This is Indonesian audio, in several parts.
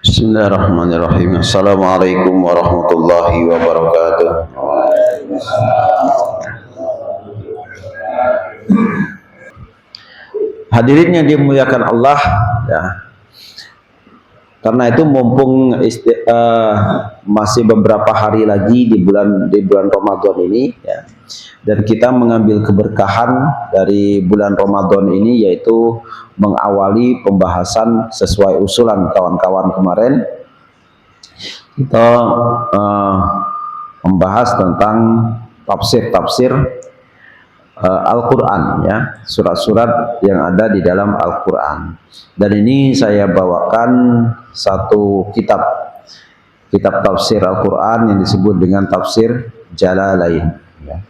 Bismillahirrahmanirrahim. Assalamualaikum warahmatullahi wabarakatuh. Hadirin yang dimuliakan Allah, ya. Karena itu mumpung masih beberapa hari lagi di bulan Ramadan ini, ya. Dan kita mengambil keberkahan dari bulan Ramadan ini, yaitu mengawali pembahasan sesuai usulan kawan-kawan kemarin. Kita membahas tentang tafsir-tafsir Al-Quran, ya, surat-surat yang ada di dalam Al-Quran. Dan ini saya bawakan satu kitab tafsir Al-Quran yang disebut dengan tafsir Jalalain, ya.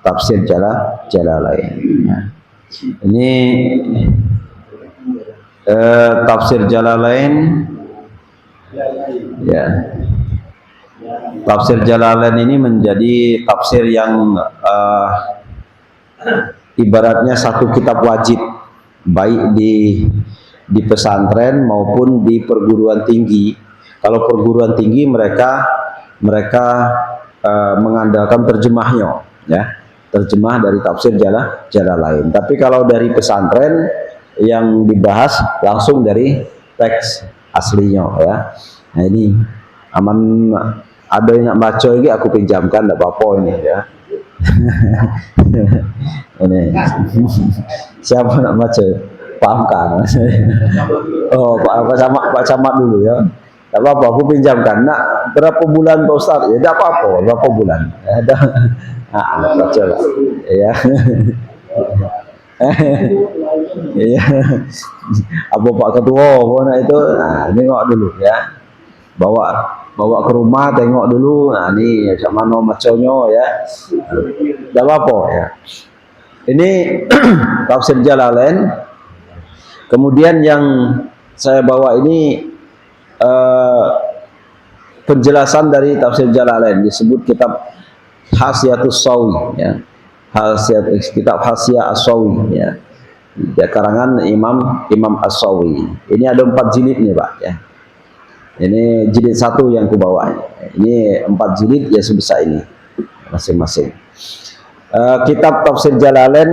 Tafsir Jalalain, ya. Ini tafsir Jalalain, ya. Tafsir Jalalain ini menjadi tafsir yang ibaratnya satu kitab wajib, baik di pesantren maupun di perguruan tinggi. Kalau perguruan tinggi mereka mengandalkan terjemahnya, ya, terjemah dari tafsir Jalalain. Tapi kalau dari pesantren yang dibahas langsung dari teks aslinya, ya. Nah ini aman, ada yang nak baca lagi aku pinjamkan, tidak apa-apa ini, ya. Ini siapa nak baca, paham kan? Oh, Pak Camat dulu, ya. Tidak apa-apa, aku pinjamkan. Nak berapa bulan Pak Ustaz? Ya tidak apa-apa, berapa bulan. Ada, baca lah, ya. Iya. Apa Pak Ketua mana itu? Nah, tengok dulu, ya. Bawa ke rumah, tengok dulu. Nah, ini macam mana macamnya, ya. Tidak apa-apa, ya. Ini tafsir Jalalain. Kemudian yang saya bawa ini penjelasan dari tafsir Jalalain, disebut kitab Hasyiatus Shawi, ya. Kitab Hasyiah As-Shawi, ya. Ya, karangan Imam As-Shawi. Ini ada 4 jilid nih, Pak, ya. Ini jilid 1 yang ku bawa. Ini 4 jilid, ya, sebesar ini masing-masing. Kitab tafsir Jalalain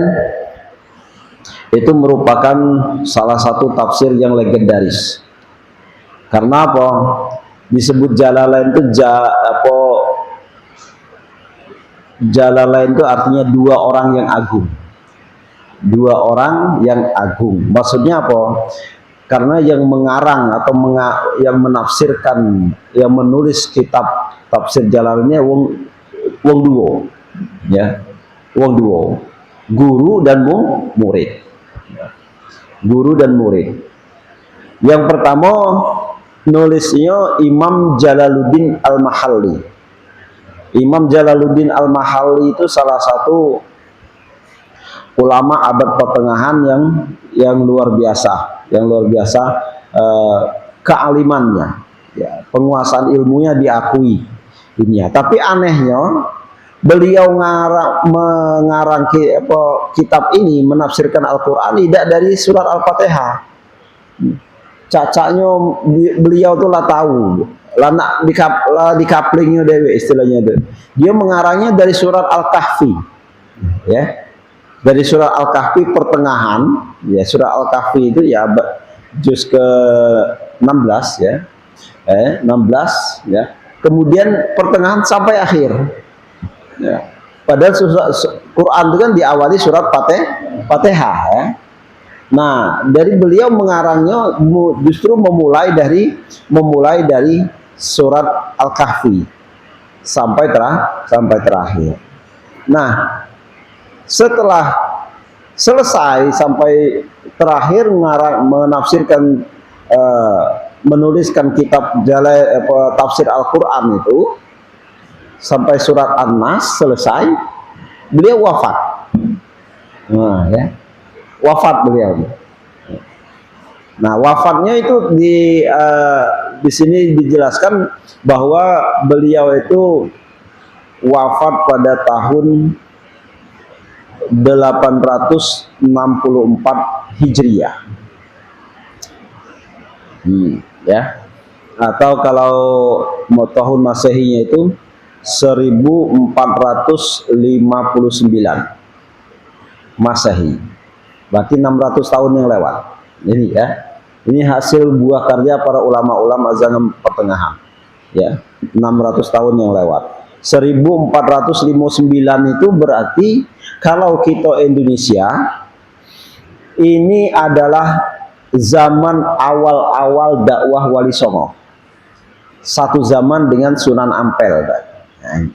itu merupakan salah satu tafsir yang legendaris. Karena apa? Disebut Jalalain itu Jalalain itu artinya dua orang yang agung. Dua orang yang agung. Maksudnya apa? Karena yang mengarang atau yang menafsirkan, yang menulis kitab tafsir Jalalainnya wong duo, ya. Wong duo. Guru dan murid. Guru dan murid. Yang pertama nulisnya Imam Jalaluddin Al-Mahalli. Imam Jalaluddin Al-Mahalli itu salah satu ulama abad pertengahan yang luar biasa, kealimannya, ya, penguasaan ilmunya diakui dunia. Tapi anehnya beliau mengarang kitab ini, menafsirkan Al-Quran tidak dari surat Al-Fatihah. Cacaknya beliau tuh lah tahu, lah di couplingnya dewe istilahnya itu. Dia mengarangnya dari surat Al-Kahfi, ya, dari surat Al-Kahfi pertengahan, ya. Surat Al-Kahfi itu, ya, juz ke 16, ya, 16, ya. Kemudian pertengahan sampai akhir, ya. Padahal Quran itu kan diawali surat Fatihah, ya. Nah, dari beliau mengarangnya justru memulai dari surat Al-Kahfi sampai terakhir. Nah, setelah selesai sampai terakhir menafsirkan, menuliskan kitab tafsir Al-Quran itu sampai surat An-Nas selesai, beliau wafat. Nah, ya, wafat beliau. Nah, wafatnya itu di sini dijelaskan bahwa beliau itu wafat pada tahun 864 Hijriah. Ya. atau kalau mau tahun Masehinya itu 1459 Masehi. Berarti 600 tahun yang lewat. Ini ya. Ini hasil buah karya para ulama-ulama zaman pertengahan. Ya, 600 tahun yang lewat. 1459 itu berarti kalau kita Indonesia ini adalah zaman awal-awal dakwah Wali Songo. Satu zaman dengan Sunan Ampel,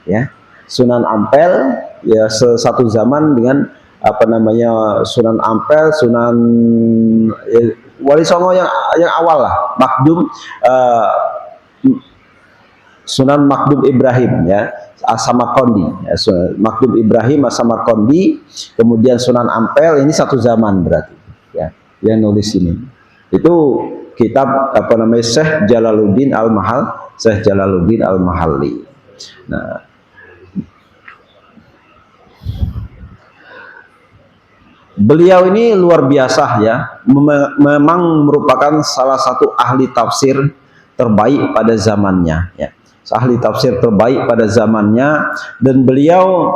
ya. Sunan Ampel ya satu zaman dengan apa namanya Sunan Ampel, Sunan Wali Songo yang awal lah, Makdum Sunan Makdum Ibrahim ya, As-Samarqandi ya, Makdum Ibrahim As-Samarqandi, kemudian Sunan Ampel, ini satu zaman berarti ya yang nulis ini. Itu kitab apa namanya Syekh Jalaluddin Al-Mahal, Syekh Jalaluddin Al-Mahalli. Nah, beliau ini luar biasa ya, memang merupakan salah satu ahli tafsir terbaik pada zamannya ya. Ahli tafsir terbaik pada zamannya, dan beliau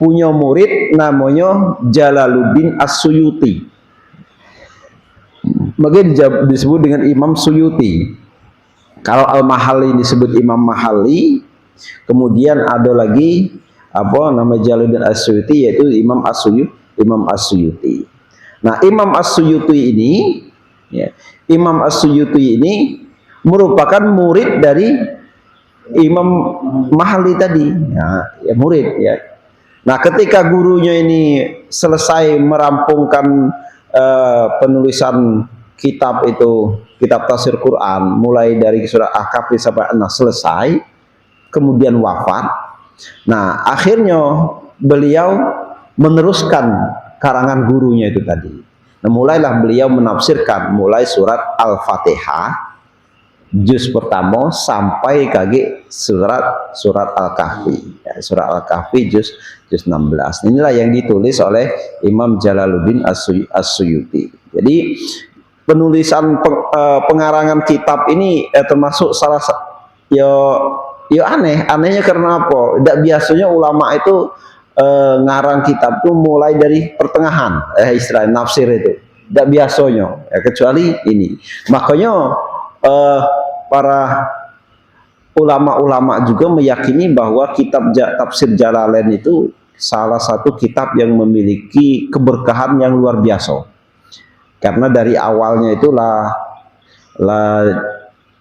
punya murid namanya Jalaluddin As-Suyuti. Makanya disebut dengan Imam Suyuti. Kalau Al-Mahalli disebut Imam Mahalli, kemudian ada lagi apa nama Jalaluddin As-Suyuti yaitu Imam As-Suyuti. Nah, Imam As-Suyuti ini ya, Imam As-Suyuti ini merupakan murid dari Imam Mahalli tadi. Ya murid ya. Nah, ketika gurunya ini selesai merampungkan penulisan kitab itu, kitab tafsir Quran, mulai dari surah Al-Kahfi sampai An-Nas selesai, kemudian wafat. Nah, akhirnya beliau meneruskan karangan gurunya itu tadi. Nah, mulailah beliau menafsirkan mulai surat Al-Fatihah juz pertama sampai kaki surat Al-Kahfi ya, surat Al-Kahfi juz 16. Inilah yang ditulis oleh Imam Jalaluddin As-Suyuti. Jadi penulisan pengarangan kitab ini termasuk salah ya anehnya karena apa? Tidak biasanya ulama itu ngarang kitab itu mulai dari pertengahan istilah nafsir itu. Tidak biasanya ya, kecuali ini. Makanya para ulama-ulama juga meyakini bahwa kitab tafsir Jalalain itu salah satu kitab yang memiliki keberkahan yang luar biasa. Karena dari awalnya itulah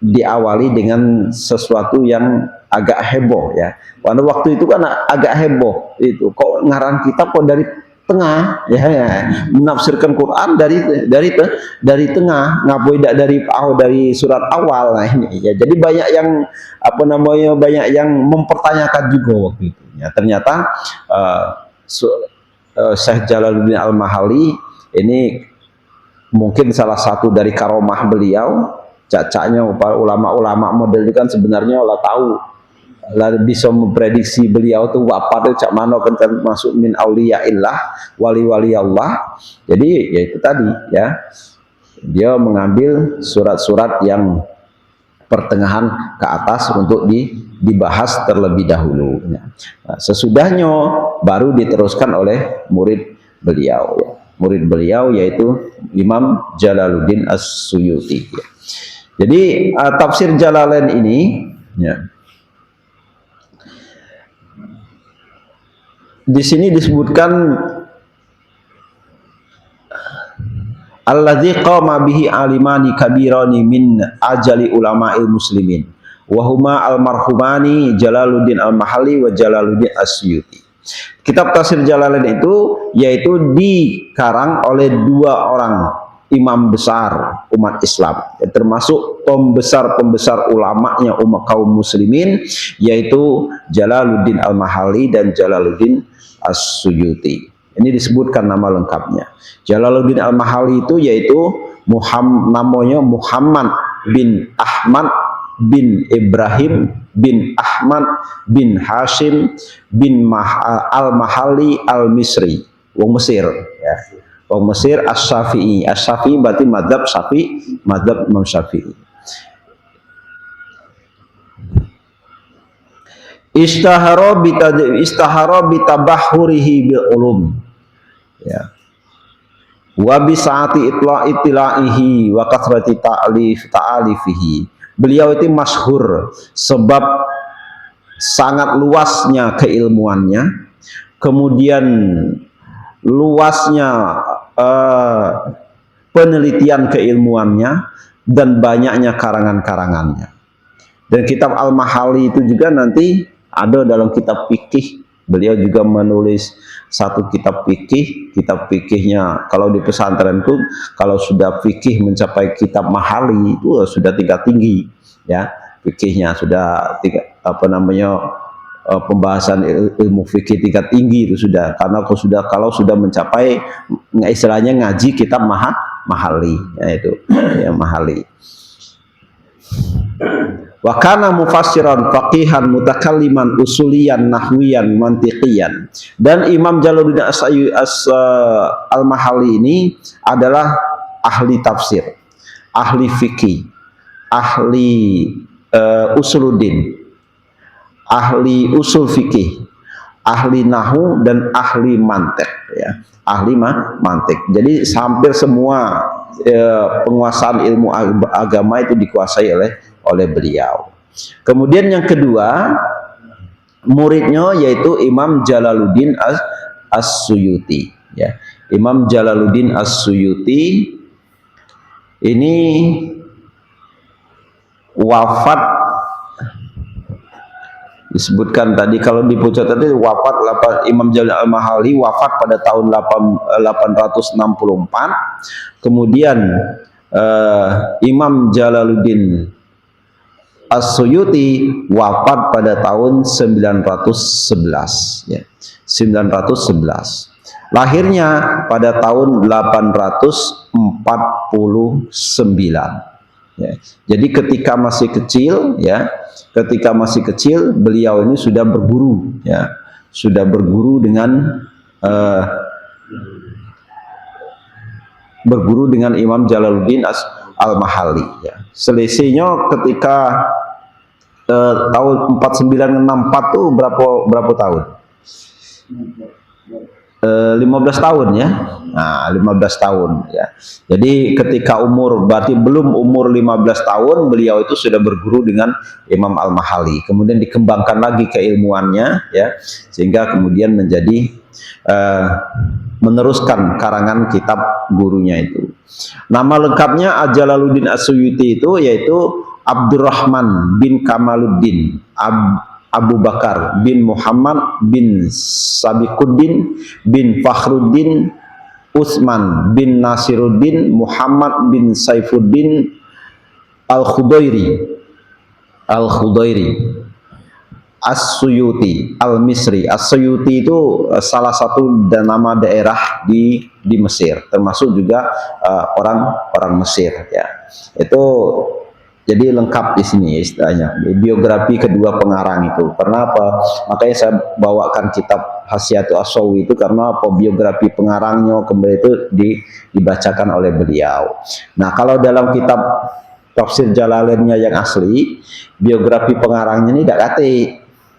diawali dengan sesuatu yang agak heboh ya. Pada waktu itu kan agak heboh itu. Kok ngarang kitab kok dari tengah ya, menafsirkan Quran dari tengah, ngapain tidak dari surat awal. Nah ini ya, jadi banyak yang apa namanya banyak yang mempertanyakan juga waktu itu ya. Ternyata Syekh Jalaluddin Al-Mahalli ini mungkin salah satu dari karomah beliau, cacanya para ulama-ulama model itu kan sebenarnya Allah tahu lah bisa memprediksi beliau tuh wafat itu cak mana kan masuk min auliyaillah, wali-wali Allah. Jadi ya itu tadi ya, dia mengambil surat-surat yang pertengahan ke atas untuk dibahas terlebih dahulu. Nah, sesudahnya baru diteruskan oleh murid beliau ya. Murid beliau yaitu Imam Jalaluddin As-Suyuti ya. Jadi tafsir Jalalain ini ya, di sini disebutkan alladzi qama bihi alimani kabirani min ajali ulama'il muslimin wa huma almarhumani Jalaluddin Al-Mahalli wa Jalaluddin As-Suyuti. Kitab tafsir Jalalain itu yaitu dikarang oleh dua orang imam besar umat Islam, termasuk pembesar ulamanya umat kaum muslimin, yaitu Jalaluddin Al-Mahalli dan Jalaluddin As-Suyuti. Ini disebutkan nama lengkapnya. Jalaluddin Al-Mahalli itu yaitu namanya Muhammad bin Ahmad bin Ibrahim bin Ahmad bin Hashim bin Al-Mahalli Al-Misri, wong Mesir ya. Wong Mesir As-Syafi'i. As-Syafi'i berarti mazhab Syafi'i, mazhab Imam Syafi'i. istahara bitabahurihi bil ulum, ya, wa bi saati itlaihi wa kathrati ta'alifihi. Beliau itu masyhur sebab sangat luasnya keilmuannya, kemudian luasnya penelitian keilmuannya, dan banyaknya karangan-karangannya. Dan kitab Al-Mahali itu juga nanti ada dalam kitab fikih. Beliau juga menulis satu kitab fikih. Kitab fikihnya kalau di pesantrenku, kalau sudah fikih mencapai kitab Mahali itu sudah tingkat tinggi, ya. Fikihnya sudah pembahasan ilmu fikih tingkat tinggi itu sudah, karena kalau sudah mencapai istilahnya ngaji kitab Mahali, yaitu ya, Mahali. Wa kana mufassiran faqihan mutakalliman usuliyan nahwiyan mantiqiyan. Dan Imam Jalaluddin Al-Mahali ini adalah ahli tafsir, ahli fikih, ahli usuluddin, ahli usul fikih, ahli nahu, dan ahli mantik, ya, ahli mantik. Jadi hampir semua penguasaan ilmu agama itu dikuasai oleh beliau. Kemudian yang kedua, muridnya yaitu Imam Jalaluddin As-Suyuti, ya. Imam Jalaluddin As-Suyuti ini wafat, disebutkan tadi kalau di pucuk tadi wafat Imam Jalaluddin Al-Mahali wafat pada tahun 864. Kemudian Imam Jalaluddin As-Suyuti wafat pada tahun 911, ya. 911. Lahirnya pada tahun 849. Ya. Jadi ketika masih kecil, ya, ketika masih kecil beliau ini sudah berguru, ya, sudah berguru dengan Imam Jalaluddin Al-Mahali, ya. Selisihnya ketika tahun 4964 itu berapa tahun? 15 tahun, ya. Nah, 15 tahun, ya. Jadi ketika berarti belum umur 15 tahun beliau itu sudah berguru dengan Imam Al-Mahali. Kemudian dikembangkan lagi keilmuannya, ya, sehingga kemudian menjadi meneruskan karangan kitab gurunya itu. Nama lengkapnya Jalaluddin As-Suyuti itu yaitu Abdurrahman bin Kamaluddin Abu Bakar bin Muhammad bin Sabikuddin bin Fakhruddin Utsman bin Nasiruddin Muhammad bin Saifuddin Al-Khudairi As-Suyuti Al-Misri. As-Suyuti itu salah satu nama daerah di Mesir, termasuk juga orang Mesir, ya. Itu jadi lengkap di sini istilahnya biografi kedua pengarang itu. Karena apa? Makanya saya bawakan kitab Hasyiatul As-Sawi itu karena apa? Biografi pengarangnya kembali itu dibacakan oleh beliau. Nah, kalau dalam kitab Tafsir Jalalainnya yang asli, biografi pengarangnya ini tidak kate,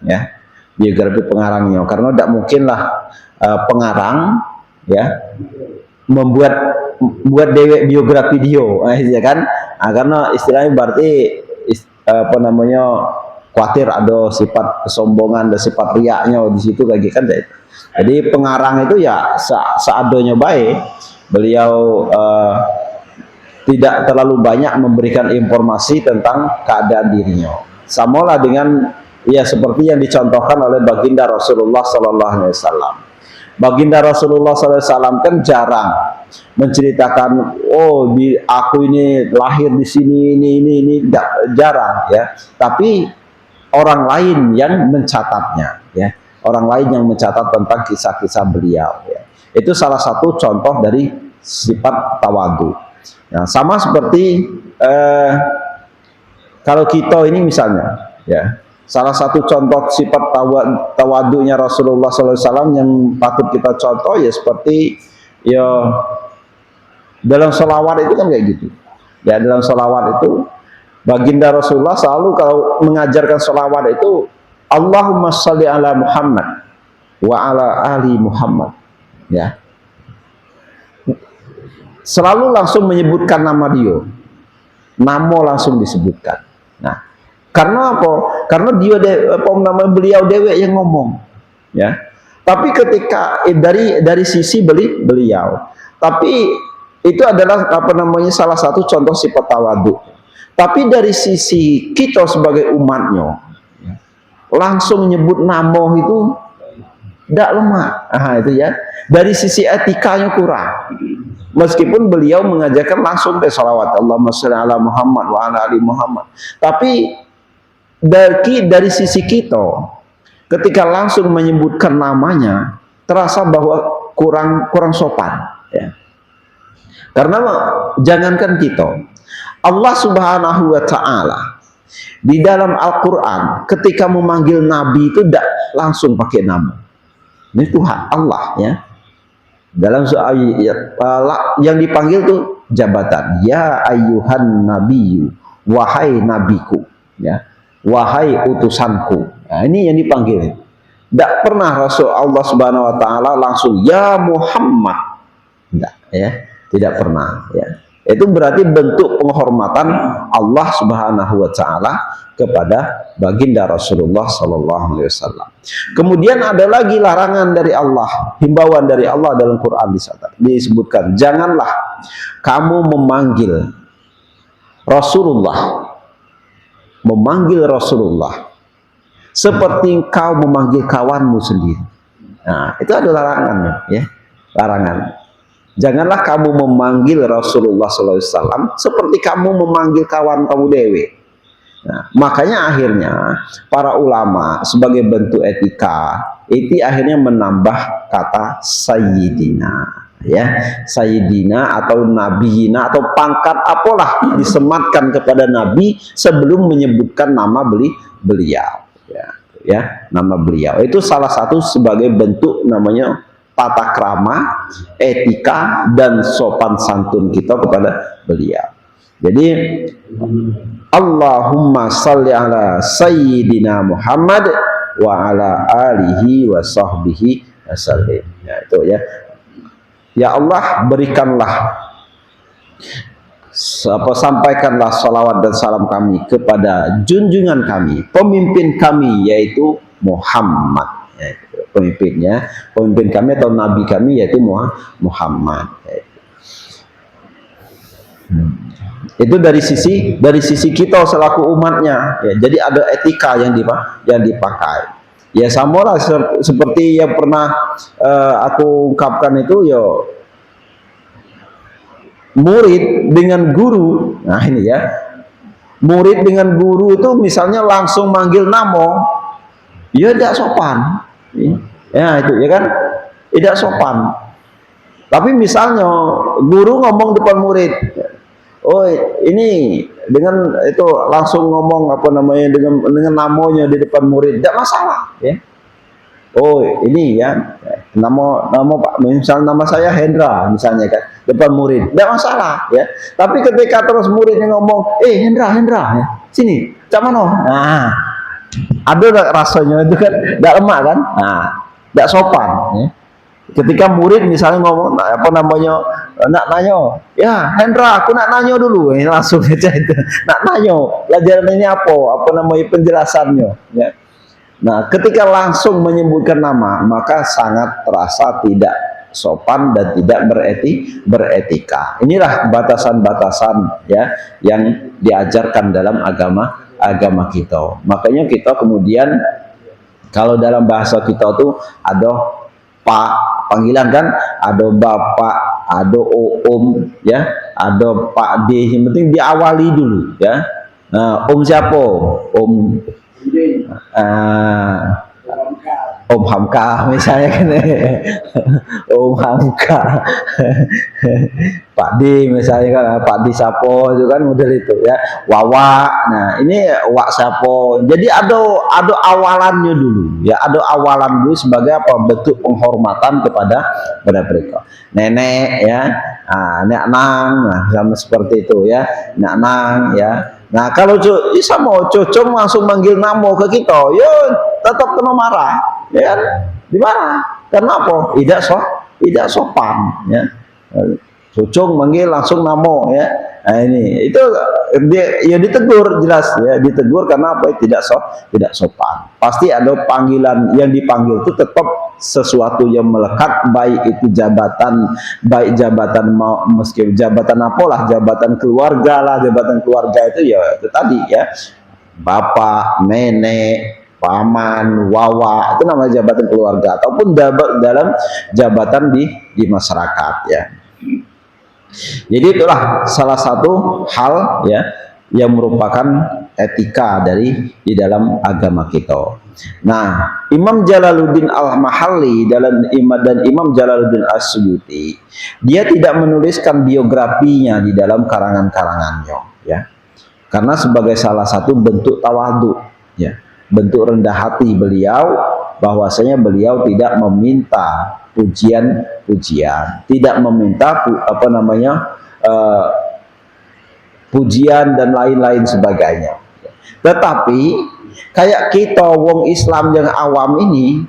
ya, biografi pengarangnya, karena tidak mungkinlah pengarang, ya, membuat dewek biografi dia, ya kan? Nah, karena istilahnya berarti khawatir ada sifat kesombongan dan sifat riaknya di situ lagi kan. Jadi pengarang itu ya seadanya baik. Beliau tidak terlalu banyak memberikan informasi tentang keadaan dirinya. Samalah dengan ya seperti yang dicontohkan oleh baginda Rasulullah Sallallahu Alaihi Wasallam. Baginda Rasulullah SAW kan jarang menceritakan, oh aku ini lahir di sini, ini jarang, ya. Tapi orang lain yang mencatatnya, ya, orang lain yang mencatat tentang kisah-kisah beliau, ya. Itu salah satu contoh dari sifat tawadu. Nah, sama seperti kalau kita ini misalnya, ya. Salah satu contoh sifat tawadunya Rasulullah SAW yang patut kita contoh ya seperti ya dalam sholawat itu kan kayak gitu. Ya, dalam sholawat itu baginda Rasulullah selalu kalau mengajarkan sholawat itu Allahumma sholli ala Muhammad wa ala ali Muhammad. Ya. Selalu langsung menyebutkan nama dia. Nama langsung disebutkan. Nah, karena apa? Karena dia nama beliau dewek yang ngomong. Ya. Tapi ketika dari sisi beliau, tapi itu adalah apa namanya salah satu contoh sifat tawadhu. Tapi dari sisi kita sebagai umatnya, langsung nyebut nama itu tidak lemah. Itu ya. Dari sisi etikanya kurang. Meskipun beliau mengajarkan langsung ke salawat Allahumma sholli ala Muhammad wa ala ali Muhammad. Tapi dari sisi kita, ketika langsung menyebutkan namanya, terasa bahwa kurang sopan. Ya. Karena jangankan kita, Allah Subhanahu wa Ta'ala di dalam Al-Quran ketika memanggil Nabi itu tidak langsung pakai nama. Ini Tuhan Allah ya. Dalam soal yang dipanggil tuh jabatan. Ya ayyuhan nabiyyu, wahai nabiku, ya, wahai utusanku. Nah, ini yang dipanggil. Tidak pernah Rasul Allah Subhanahu Wa Taala langsung ya Muhammad. Tidak, ya, tidak pernah. Ya. Itu berarti bentuk penghormatan Allah Subhanahu Wa Taala kepada baginda Rasulullah Sallallahu Alaihi Wasallam. Kemudian ada lagi larangan dari Allah, himbauan dari Allah dalam Quran disebutkan, janganlah kamu memanggil Rasulullah seperti engkau memanggil kawanmu sendiri. Nah, itu ada larangannya, ya, larangan. Janganlah kamu memanggil Rasulullah Sallallahu Alaihi Wasallam seperti kamu memanggil kawan kamu dewe. Nah, makanya akhirnya para ulama sebagai bentuk etika itu akhirnya menambah kata sayyidina, ya, sayyidina atau nabiyina atau pangkat apalah disematkan kepada nabi sebelum menyebutkan nama beliau, ya, nama beliau. Itu salah satu sebagai bentuk namanya tata krama, etika dan sopan santun kita kepada beliau. Jadi Allahumma salli ala sayyidina Muhammad wa ala alihi wa sahbihi wasallim. Ya, itu ya. Ya Allah, berikanlah sampaikanlah salawat dan salam kami kepada junjungan kami, pemimpin kami yaitu Muhammad. Ya, pemimpin kami atau nabi kami yaitu Muhammad. Itu dari sisi kita selaku umatnya, ya. Jadi ada etika yang dipakai. Ya samalah seperti yang pernah aku ungkapkan itu, ya, murid dengan guru. Nah ini ya, murid dengan guru itu misalnya langsung manggil nama, ya tidak sopan. Ya itu ya kan, tidak sopan. Tapi misalnya guru ngomong depan murid, oh ini dengan itu langsung ngomong apa namanya dengan namanya di depan murid, tidak masalah, ya. Oh ini ya nama Pak, misalnya nama saya Hendra misalnya kan, depan murid, tidak masalah, ya. Tapi ketika terus muridnya ngomong, Hendra ya, sini, cak mano, nah ada rasanya itu kan tidak lemak kan, nah tidak sopan, ya. Ketika murid misalnya ngomong apa namanya, nak nanya, ya Hendra aku nak nanya dulu, langsung aja itu, nak nanya pelajaran ini apa namanya penjelasannya, ya. Nah ketika langsung menyebutkan nama maka sangat terasa tidak sopan dan tidak beretika. Inilah batasan-batasan, ya, yang diajarkan dalam agama kita. Makanya kita kemudian kalau dalam bahasa kita tuh ada Pak, panggilan kan, ada Bapak, ada Om, ya, ada Pak D, yang penting diawali dulu, ya. Nah, Om siapa? Om Hamka misalnya kan, Om Hamka, Pak D misalnya kan, Pak D Sapo itu kan model itu, ya, Wawa. Nah ini Wak Sapo. Jadi ada awalannya dulu, ya, ada awalan dulu sebagai apa, bentuk penghormatan kepada mereka. Nenek, ya, Nek Nang, nah, sama seperti itu, ya, Nek Nang, ya. Nah kalau sama cocong langsung manggil namo ke kita, yo tetap kena marah, ya kan? Dimarah. Karena apa? Tidak sopan, ya. Cocong manggil langsung namo, ya. Nah ini itu dia ya ditegur jelas, ya ditegur karena apa? Tidak sopan. Pasti ada panggilan, yang dipanggil itu tetap sesuatu yang melekat, baik itu jabatan, baik jabatan meski jabatan apalah, jabatan keluarga lah, jabatan keluarga itu ya itu tadi ya, bapak, nenek, paman, wawa, itu namanya jabatan keluarga, ataupun dalam jabatan di masyarakat, ya. Jadi itulah salah satu hal, ya, yang merupakan etika di dalam agama kita. Nah, Imam Jalaluddin Al-Mahalli dan Imam Jalaluddin As-Suyuti, dia tidak menuliskan biografinya di dalam karangan-karangannya, ya. Karena sebagai salah satu bentuk tawadhu, ya, bentuk rendah hati beliau, bahwasanya beliau tidak meminta pujian, tidak meminta pujian dan lain-lain sebagainya. Tetapi kayak kita wong Islam yang awam ini,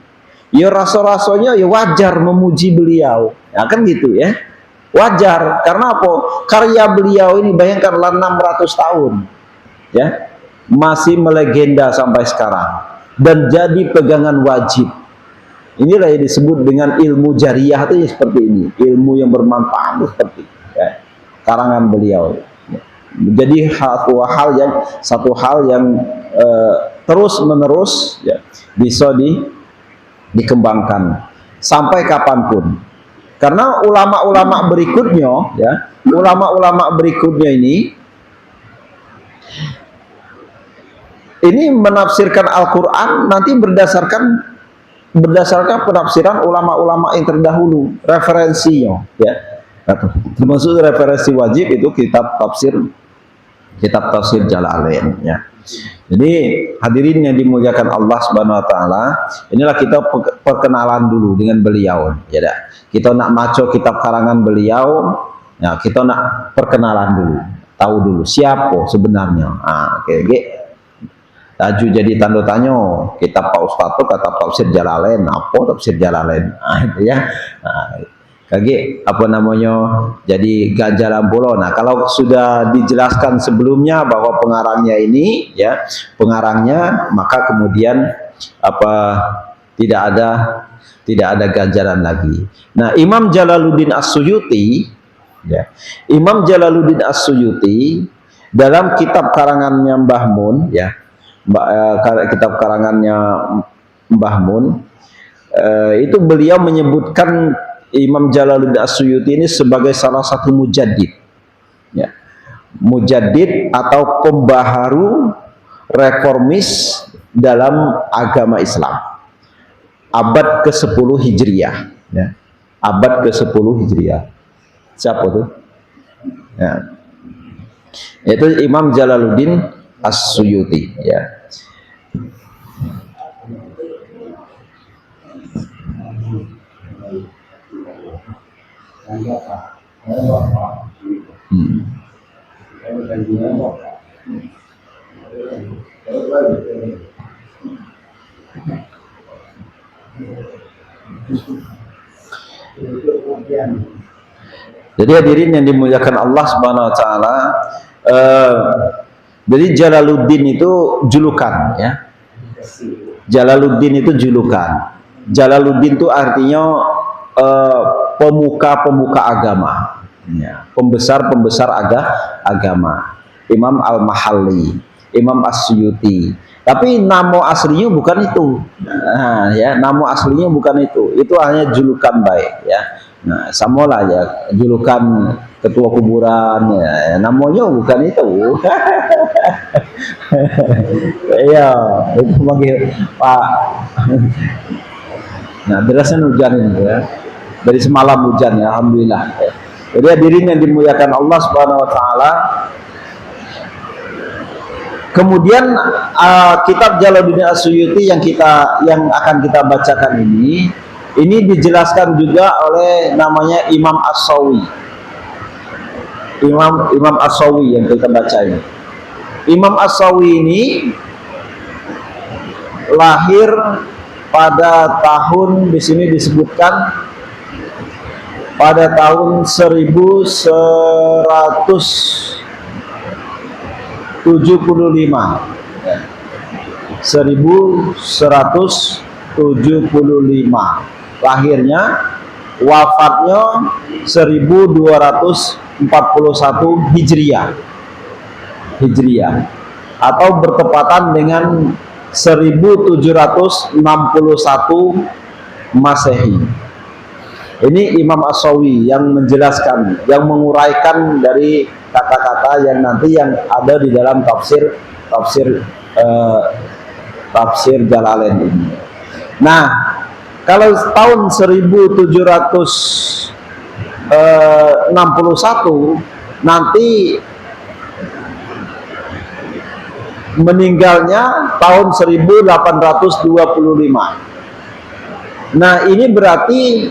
ya rasa-rasanya ya wajar memuji beliau, ya kan gitu ya, wajar. Karena apa? Karya beliau ini bayangkanlah 600 tahun, ya, masih melegenda sampai sekarang dan jadi pegangan wajib. Inilah yang disebut dengan ilmu jariyah, itu ya seperti ini, ilmu yang bermanfaat seperti ini, ya, karangan beliau. Jadi satu hal yang terus menerus, ya, bisa dikembangkan sampai kapanpun. Karena ulama-ulama berikutnya, ya, ulama-ulama berikutnya ini menafsirkan Al-Quran nanti berdasarkan penafsiran ulama-ulama yang terdahulu, referensinya, ya. Termasuk referensi wajib itu kitab tafsir Jalalain, ya. Jadi hadirin yang dimuliakan Allah Subhanahu wa taala, inilah kita perkenalan dulu dengan beliau, ya. Kita nak maco kitab karangan beliau, ya, kita nak perkenalan dulu, tahu dulu siapa sebenarnya. Taju jadi tanda tanya, kitab Pak Ustadz itu kata tafsir Jalalain, apa tafsir Jalalain? Itu ya. Jadi ganjaran pula. Nah, kalau sudah dijelaskan sebelumnya bahwa pengarangnya ini, ya, maka kemudian tidak ada ganjaran lagi. Nah, Imam Jalaluddin As-Suyuti, ya, dalam kitab karangannya Mbah Mun, ya, kitab karangannya Mbah Mun, itu beliau menyebutkan Imam Jalaluddin As-Suyuti ini sebagai salah satu mujaddid, ya, mujaddid atau pembaharu reformis dalam agama Islam abad ke-10 Hijriah, ya, abad ke-10 Hijriah. Siapa tuh? Ya, yaitu Imam Jalaluddin As-Suyuti, ya. Jadi hadirin yang dimuliakan Allah Subhanahu wa taala, jadi Jalaluddin itu julukan, ya. Jalaluddin itu julukan. Jalaluddin itu artinya pemuka-pemuka agama, ya, pembesar-pembesar agama. Imam Al-Mahalli, Imam As-Suyuti. Tapi nama aslinya bukan itu. Nah, ya, nama aslinya bukan itu. Itu hanya julukan baik, ya. Nah, samalah ya, julukan ketua kuburan, ya, namanya bukan itu. Iya, itu panggil Pak. Nah, derasnya hujan ini, ya. Dari semalam hujan, ya, alhamdulillah. Jadi hadirin yang dimuliakan Allah Subhanahu wa taala. Kemudian kitab Jalaluddin As-Suyuti yang akan kita bacakan ini dijelaskan juga oleh namanya Imam As-Sawi. Imam As-Sawi yang kita baca ini. Imam As-Sawi ini lahir pada tahun, di sini disebutkan pada tahun 1175. 1175 lahirnya, wafatnya 1241 Hijriah atau bertepatan dengan 1761 Masehi. Ini Imam As-Sawi yang menjelaskan, yang menguraikan dari kata-kata yang nanti yang ada di dalam tafsir Jalalain ini. Nah, kalau tahun 1761 nanti meninggalnya tahun 1825. Nah, ini berarti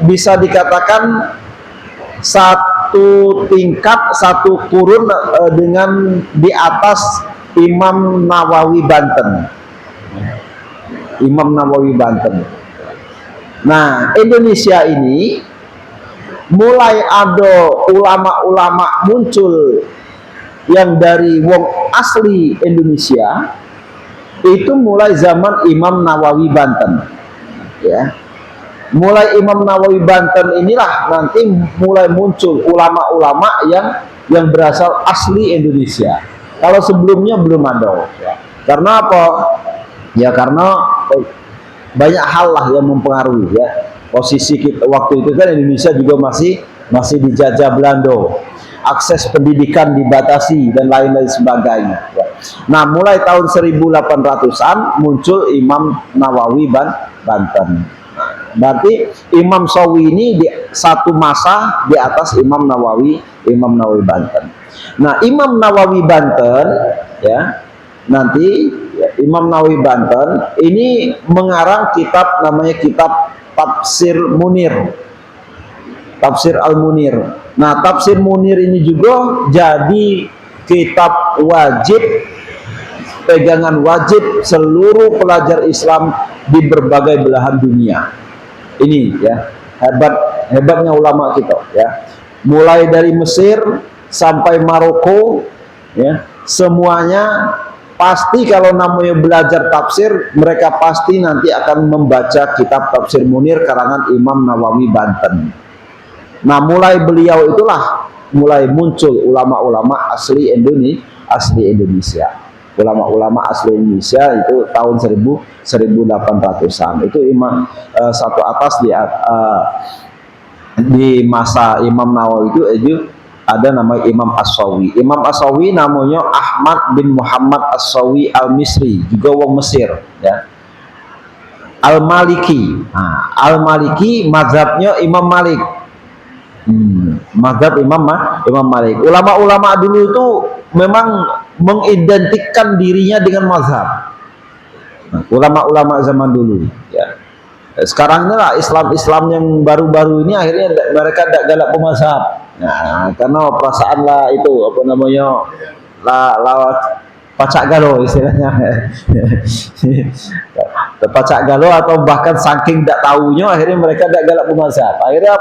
bisa dikatakan satu tingkat, satu kurun dengan di atas Imam Nawawi Banten. Imam Nawawi Banten. Nah, Indonesia ini mulai ada ulama-ulama muncul yang dari wong asli Indonesia itu mulai zaman Imam Nawawi Banten, ya. Mulai Imam Nawawi Banten inilah nanti mulai muncul ulama-ulama yang berasal asli Indonesia. Kalau sebelumnya belum ada, ya. Karena apa? Ya karena banyak hal lah yang mempengaruhi, ya. Posisi kita waktu itu kan Indonesia juga masih dijajah Belanda. Akses pendidikan dibatasi dan lain-lain sebagainya, ya. Nah, mulai tahun 1800-an muncul Imam Nawawi Banten. Berarti Imam Sawi ini di satu masa di atas Imam Nawawi Banten. Nah, Imam Nawawi Banten, ya, nanti ya, Imam Nawawi Banten ini mengarang kitab namanya kitab Tafsir Munir, Tafsir Al-Munir. Nah, Tafsir Munir ini juga jadi kitab wajib, pegangan wajib seluruh pelajar Islam di berbagai belahan dunia. Ini ya hebatnya ulama kita, ya. Mulai dari Mesir sampai Maroko, ya, semuanya pasti kalau namanya belajar tafsir, mereka pasti nanti akan membaca kitab Tafsir Munir karangan Imam Nawawi Banten. Nah, mulai beliau itulah mulai muncul ulama-ulama asli Indonesia. Ulama-ulama asli Indonesia itu tahun 1800-an. Itu imam satu atas di masa Imam Nawawi itu ada nama Imam As-Sawi. Imam As-Sawi namanya Ahmad bin Muhammad As-Sawi Al-Misri, juga wong Mesir, ya. Al-Maliki. Nah, Al-Maliki mazhabnya Imam Malik. Mazhab Imam Malik. Ulama-ulama dulu itu memang mengidentikan dirinya dengan mazhab. Nah, ulama-ulama zaman dulu, ya. Sekarang ini lah Islam yang baru-baru ini akhirnya mereka tidak galak pemazhab. Nah, karena perasaan lah itu apa namanya pacak galo istilahnya. Pacak galo atau bahkan saking tidak tahunya akhirnya mereka tidak galak pemazhab. Akhirnya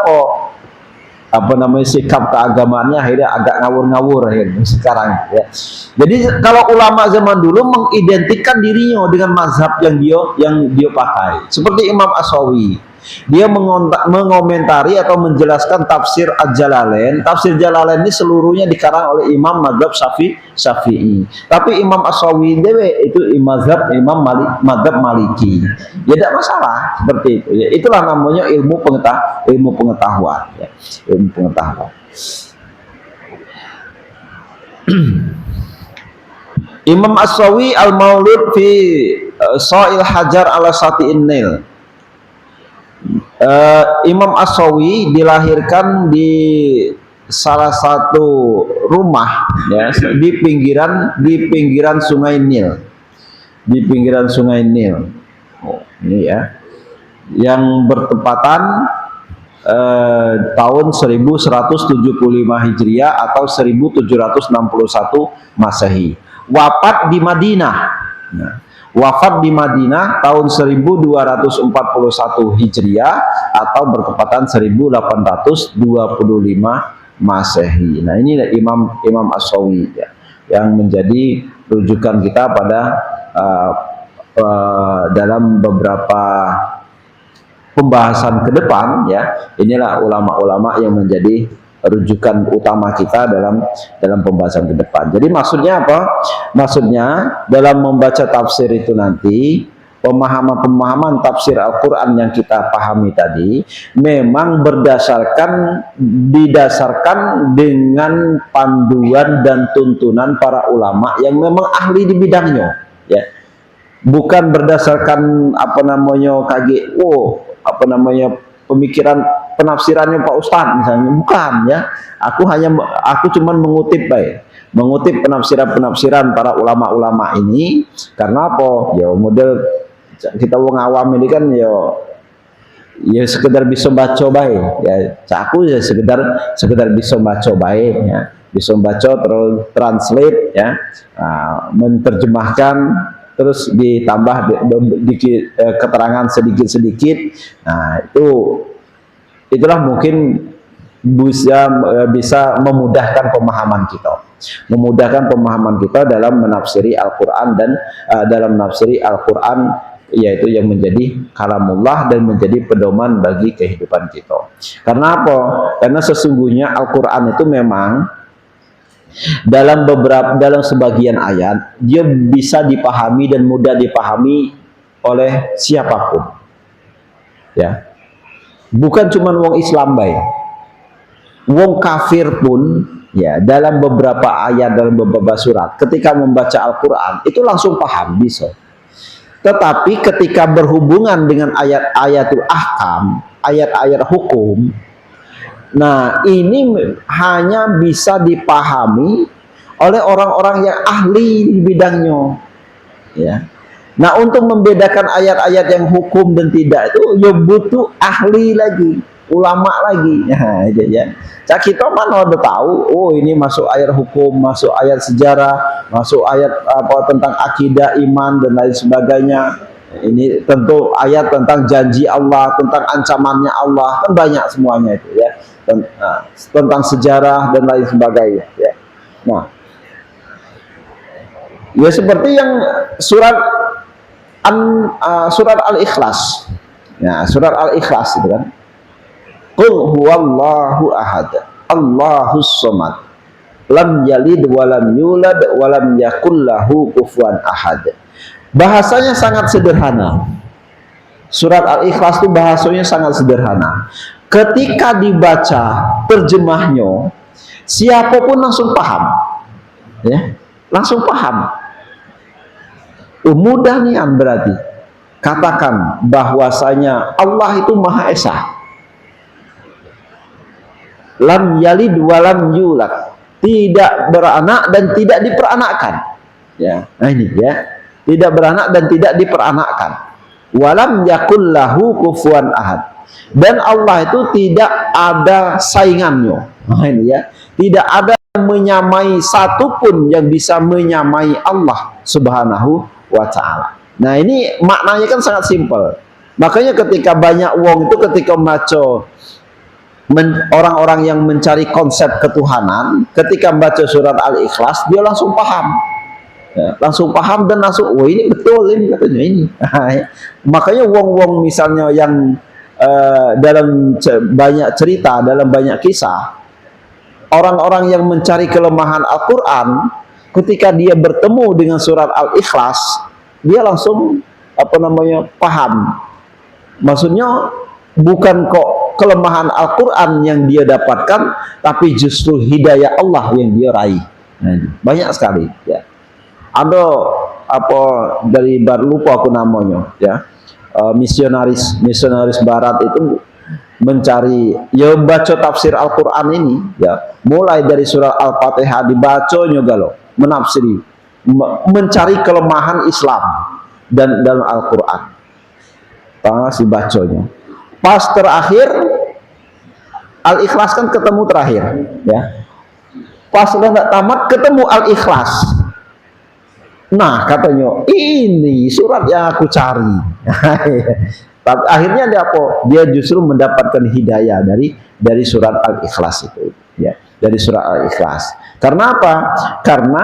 apa namanya sikap keagamaannya akhirnya agak ngawur-ngawur akhirnya sekarang, ya. Jadi kalau ulama zaman dulu mengidentikan dirinya dengan mazhab yang dia pakai. Seperti Imam As-Sawi, dia mengomentari atau menjelaskan tafsir Al-Jalalain. Tafsir Jalalain ini seluruhnya dikarang oleh Imam mazhab Syafi'i. Tapi Imam As-Sawi dewe itu mazhab Imam mazhab Maliki. Ya tidak masalah seperti itu. Ya, itulah namanya ilmu pengetahuan, ya. Ilmu pengetahuan. Imam As-Sawi Al-Maulud fi Sha'il Hajar ala Sati'in Nil. Imam As-Sawi dilahirkan di salah satu rumah, ya, di pinggiran Sungai Nil, Oh, ini ya, yang bertepatan tahun 1175 Hijriah atau 1761 Masehi. Wafat di Madinah. Nah, wafat di Madinah tahun 1241 Hijriah atau bertepatan 1825 Masehi. Nah, ini Imam As-Sawi ya, yang menjadi rujukan kita pada dalam beberapa pembahasan ke depan ya. Inilah ulama-ulama yang menjadi rujukan utama kita dalam pembahasan ke depan. Jadi maksudnya apa? Maksudnya dalam membaca tafsir itu nanti pemahaman-pemahaman tafsir Al-Quran yang kita pahami tadi memang didasarkan dengan panduan dan tuntunan para ulama yang memang ahli di bidangnya ya. Bukan berdasarkan pemikiran penafsirannya Pak Ustadz misalnya, bukan ya. Aku cuman mengutip penafsiran para ulama-ulama ini karena apa? Ya model kita wong awam ini kan ya sekedar bisa baca baik ya. Aku ya sekedar bisa baca baik ya. Bisa baca terus translate ya. Menerjemahkan terus ditambah keterangan sedikit-sedikit. Nah, itulah mungkin bisa memudahkan pemahaman kita dalam menafsiri Al-Quran dan dalam menafsiri Al-Quran, yaitu yang menjadi kalamullah dan menjadi pedoman bagi kehidupan kita. Karena apa? Karena sesungguhnya Al-Quran itu memang dalam sebagian ayat dia bisa dipahami dan mudah dipahami oleh siapapun ya, bukan cuma wong Islam baik, wong kafir pun ya, dalam beberapa ayat, dalam beberapa surat ketika membaca Al-Quran itu langsung paham bisa. Tetapi ketika berhubungan dengan ayat-ayatul ahkam, ayat-ayat hukum, nah ini hanya bisa dipahami oleh orang-orang yang ahli di bidangnya ya. Nah, untuk membedakan ayat-ayat yang hukum dan tidak itu ya butuh ahli lagi, ulama lagi. Nah, ya. Kita mana udah tahu, oh ini masuk ayat hukum, masuk ayat sejarah, masuk ayat tentang akidah, iman dan lain sebagainya. Ini tentu ayat tentang janji Allah, tentang ancamannya Allah, kan banyak semuanya itu ya. Tentang sejarah dan lain sebagainya ya. Nah, ya seperti yang surat Al-Ikhlas ya, surat Al-Ikhlas itu kan, qul huwallahu ahad Allahus samad lam yalid walam yulad walam yakul lahu kufuwan ahad. Bahasanya sangat sederhana. Surat Al-Ikhlas itu bahasanya sangat sederhana. Ketika dibaca terjemahnya, siapapun langsung paham, ya, langsung paham. Mudah nian berarti. Katakan bahwasanya Allah itu Maha Esa. Lam yalid walam yulad, tidak beranak dan tidak diperanakkan. Ya, nah ini ya, tidak beranak dan tidak diperanakkan. Walam yakul lahu kufuwan ahad. Dan Allah itu tidak ada saingannya. Nah ini ya, tidak ada yang menyamai satupun yang bisa menyamai Allah Subhanahu wa ta'ala. Nah ini maknanya kan sangat simpel. Makanya ketika banyak wong itu ketika membaca, orang-orang yang mencari konsep ketuhanan, ketika membaca surat Al-Ikhlas dia langsung paham. Ya, langsung paham dan langsung, oh ini betul ini katanya ini. Makanya wong-wong misalnya yang dalam banyak cerita, dalam banyak kisah, orang-orang yang mencari kelemahan Al-Quran, ketika dia bertemu dengan surat Al-Ikhlas, dia langsung paham. Maksudnya bukan kok kelemahan Al-Quran yang dia dapatkan, tapi justru hidayah Allah yang dia raih. Nah, banyak sekali ya. Ada dari lupa aku namanya ya, misionaris barat itu mencari, ya baca tafsir Al-Quran ini ya, mulai dari surah Al-Fatihah dibacanya galau, menafsiri, mencari kelemahan Islam dan dalam Al-Quran, pas dibacanya, pas terakhir Al-Ikhlas kan ketemu terakhir, ya. Pas sudah nggak tamat ketemu Al-Ikhlas. Nah, katanya ini surat yang aku cari. Tapi akhirnya dia apa? Dia justru mendapatkan hidayah dari surat Al-Ikhlas itu, ya. Dari surat Al-Ikhlas. Karena apa? Karena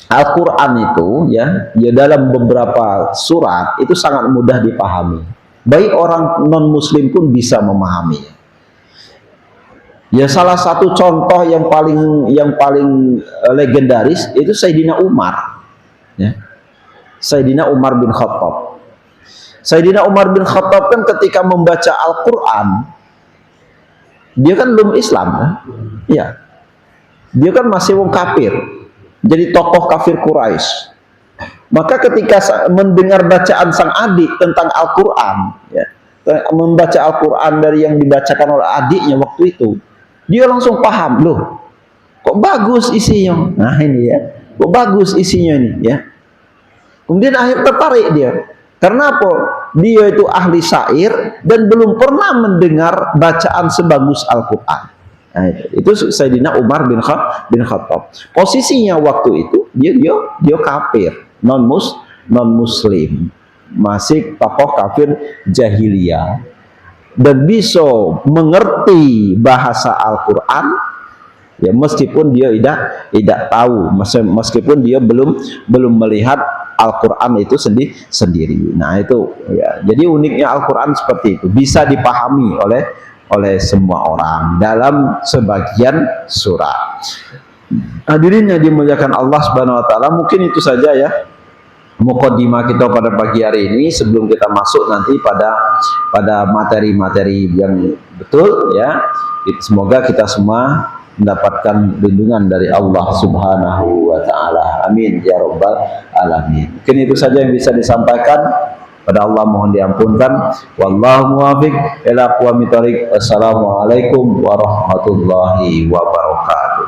Al-Quran itu, ya dalam beberapa surat itu sangat mudah dipahami. Baik orang non-muslim pun bisa memahami. Ya, salah satu contoh yang paling legendaris itu Sayyidina Umar, ya. Sayyidina Umar bin Khattab. Sayyidina Umar bin Khattab kan ketika membaca Al-Quran, dia kan belum Islam, kan? Ya, dia kan masih wong kafir, jadi tokoh kafir Quraisy. Maka ketika mendengar bacaan sang adik tentang Al-Quran, ya, membaca Al-Quran dari yang dibacakan oleh adiknya waktu itu, dia langsung paham, loh, kok bagus isinya. Nah ini ya, kok bagus isinya ini, ya. Kemudian akhirnya tertarik dia. Karena apa? Dia itu ahli syair dan belum pernah mendengar bacaan sebagus Al-Quran. Nah, itu Sayyidina Umar bin Khattab. Posisinya waktu itu dia kafir, non muslim, masih tokoh kafir jahiliyah, dan bisa mengerti bahasa Al-Quran, ya, meskipun dia tidak tahu, meskipun dia belum melihat Al-Quran itu sendiri. Nah itu, ya, jadi uniknya Al-Quran seperti itu, bisa dipahami oleh semua orang dalam sebagian surat. Hadirin yang dimuliakan Allah Subhanahu wa taala, mungkin itu saja ya mukaddimah kita pada pagi hari ini sebelum kita masuk nanti pada materi-materi yang betul, ya. Semoga kita semua mendapatkan lindungan dari Allah Subhanahu wa taala. Amin ya rabbal alamin. Mungkin itu saja yang bisa disampaikan. Pada Allah mohon diampunkan. Wallahu muwaffiq ila aqwamit thoriq. Assalamualaikum warahmatullahi wabarakatuh.